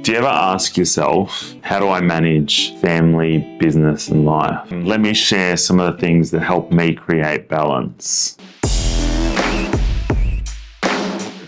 Do you ever ask yourself, how do I manage family, business, and life? Let me share some of the things that help me create balance.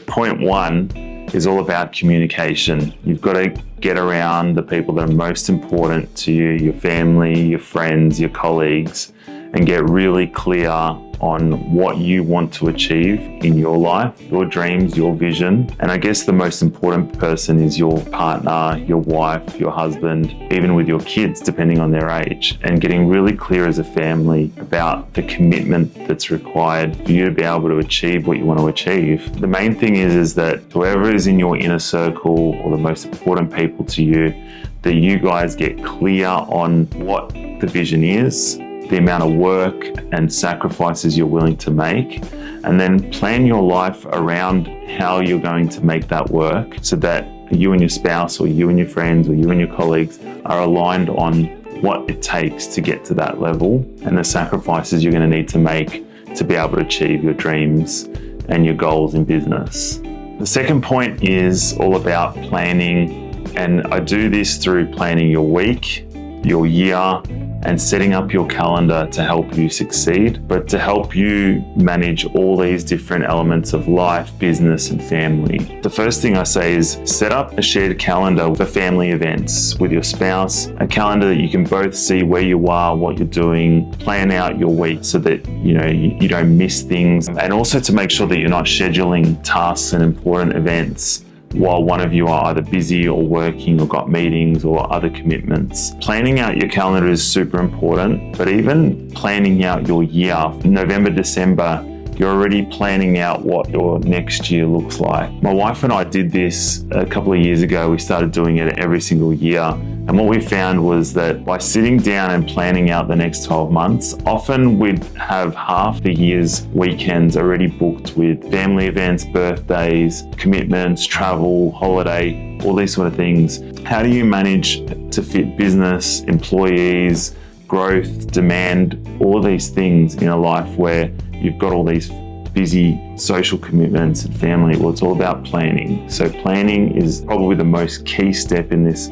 Point one is all about communication. You've got to get around the people that are most important to you, your family, your friends, your colleagues, and get really clear on what you want to achieve in your life, your dreams, your vision. And I guess the most important person is your partner, your wife, your husband, even with your kids, depending on their age, and getting really clear as a family about the commitment that's required for you to be able to achieve what you want to achieve. The main thing is that whoever is in your inner circle or the most important people to you, that you guys get clear on what the vision is, the amount of work and sacrifices you're willing to make, and then plan your life around how you're going to make that work so that you and your spouse or you and your friends or you and your colleagues are aligned on what it takes to get to that level and the sacrifices you're going to need to make to be able to achieve your dreams and your goals in business. The second point is all about planning, and I do this through planning your week, your year, and setting up your calendar to help you succeed, but to help you manage all these different elements of life, business, and family. The first thing I say is set up a shared calendar for family events with your spouse, a calendar that you can both see where you are, what you're doing, plan out your week so that you don't miss things, and also to make sure that you're not scheduling tasks and important events while one of you are either busy or working or got meetings or other commitments. Planning out your calendar is super important, but even planning out your year, November, December, you're already planning out what your next year looks like. My wife and I did this a couple of years ago. We started doing it every single year. And what we found was that by sitting down and planning out the next 12 months, often we'd have half the year's weekends already booked with family events, birthdays, commitments, travel, holiday, all these sort of things. How do you manage to fit business, employees, growth, demand, all of these things in a life where you've got all these busy social commitments and family? Well, it's all about planning. So planning is probably the most key step in this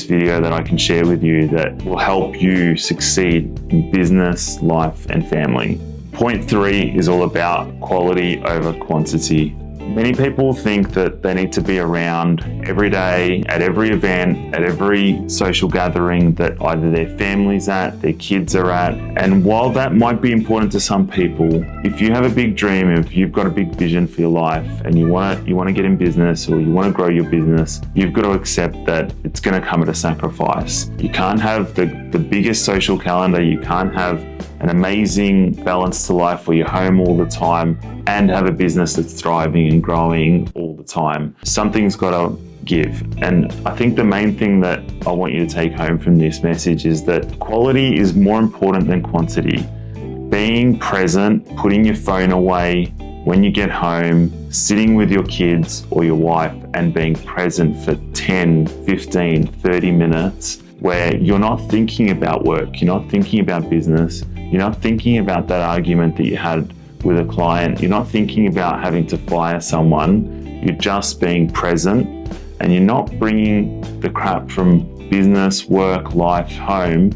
video that I can share with you that will help you succeed in business, life, and family. Point three is all about quality over quantity. Many people think that they need to be around every day, at every event, at every social gathering that either their family's at, their kids are at. And while that might be important to some people, if you have a big dream, if you've got a big vision for your life and you want to get in business or you want to grow your business, you've got to accept that it's going to come at a sacrifice. You can't have the biggest social calendar, you can't have an amazing balance to life where you're home all the time and have a business that's thriving and growing all the time. Something's got to give. And I think the main thing that I want you to take home from this message is that quality is more important than quantity. Being present, putting your phone away when you get home, sitting with your kids or your wife and being present for 10, 15, 30 minutes where you're not thinking about work, you're not thinking about business, you're not thinking about that argument that you had with a client, you're not thinking about having to fire someone, you're just being present and you're not bringing the crap from business, work, life, home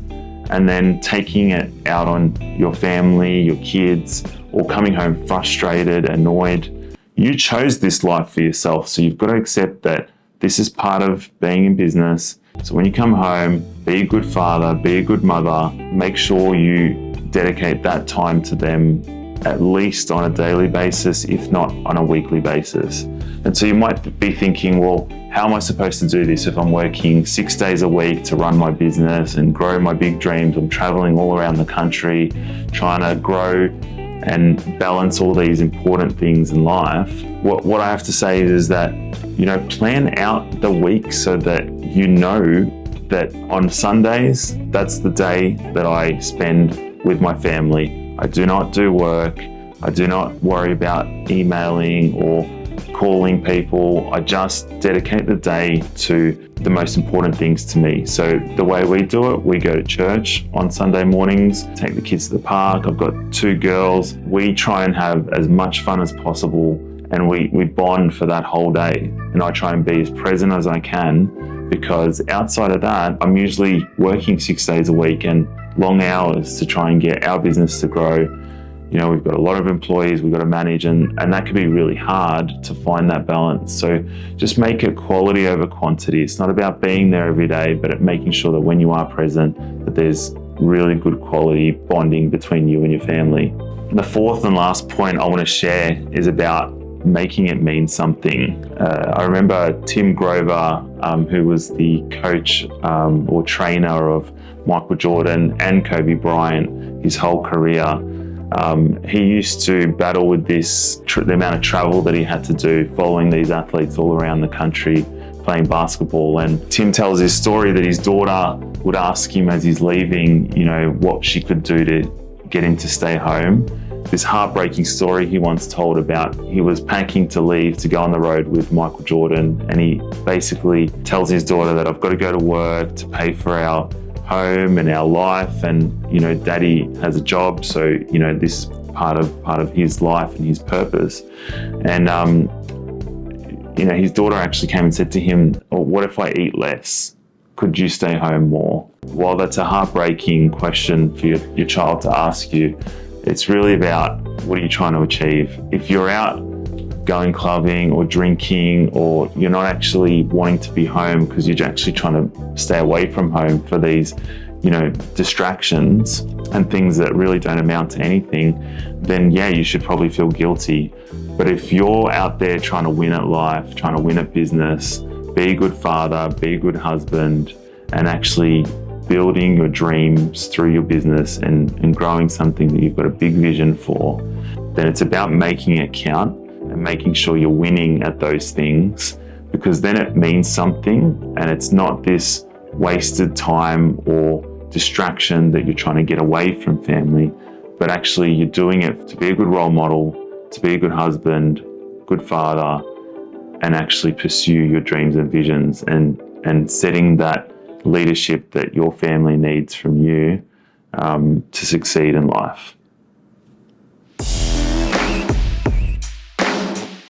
and then taking it out on your family, your kids, or coming home frustrated, annoyed. You chose this life for yourself, so you've got to accept that this is part of being in business. So when you come home, be a good father, be a good mother, make sure you dedicate that time to them at least on a daily basis, if not on a weekly basis. And so you might be thinking, well, how am I supposed to do this if I'm working 6 days a week to run my business and grow my big dreams? I'm traveling all around the country, trying to grow and balance all these important things in life. What I have to say is that, plan out the week so that you know that on Sundays, that's the day that I spend with my family. I do not do work. I do not worry about emailing or calling people. I just dedicate the day to the most important things to me. So the way we do it, we go to church on Sunday mornings, take the kids to the park. I've got 2 girls. We try and have as much fun as possible and we bond for that whole day. And I try and be as present as I can, because outside of that, I'm usually working 6 days a week and long hours to try and get our business to grow. You know, we've got a lot of employees we've got to manage, and that can be really hard to find that balance. So just make it quality over quantity. It's not about being there every day, but making sure that when you are present, that there's really good quality bonding between you and your family. The fourth and last point I want to share is about making it mean something. I remember Tim Grover, who was the coach or trainer of Michael Jordan and Kobe Bryant his whole career. He used to battle with the amount of travel that he had to do, following these athletes all around the country playing basketball. And Tim tells his story that his daughter would ask him as he's leaving, you know, what she could do to get him to stay home. This heartbreaking story he once told about, he was packing to leave to go on the road with Michael Jordan, and he basically tells his daughter that I've got to go to work to pay for our home and our life, and you know, Daddy has a job, so you know, this is part of his life and his purpose. And you know, his daughter actually came and said to him, oh, what if I eat less? Could you stay home more? While that's a heartbreaking question for your child to ask you, it's really about, what are you trying to achieve? If you're out going clubbing or drinking, or you're not actually wanting to be home because you're actually trying to stay away from home for these, you know, distractions and things that really don't amount to anything, then yeah, you should probably feel guilty. But if you're out there trying to win at life, trying to win at business, be a good father, be a good husband, and actually building your dreams through your business and growing something that you've got a big vision for, then it's about making it count and making sure you're winning at those things, because then it means something, and it's not this wasted time or distraction that you're trying to get away from family, but actually you're doing it to be a good role model, to be a good husband, good father, and actually pursue your dreams and visions, and setting that leadership that your family needs from you to succeed in life.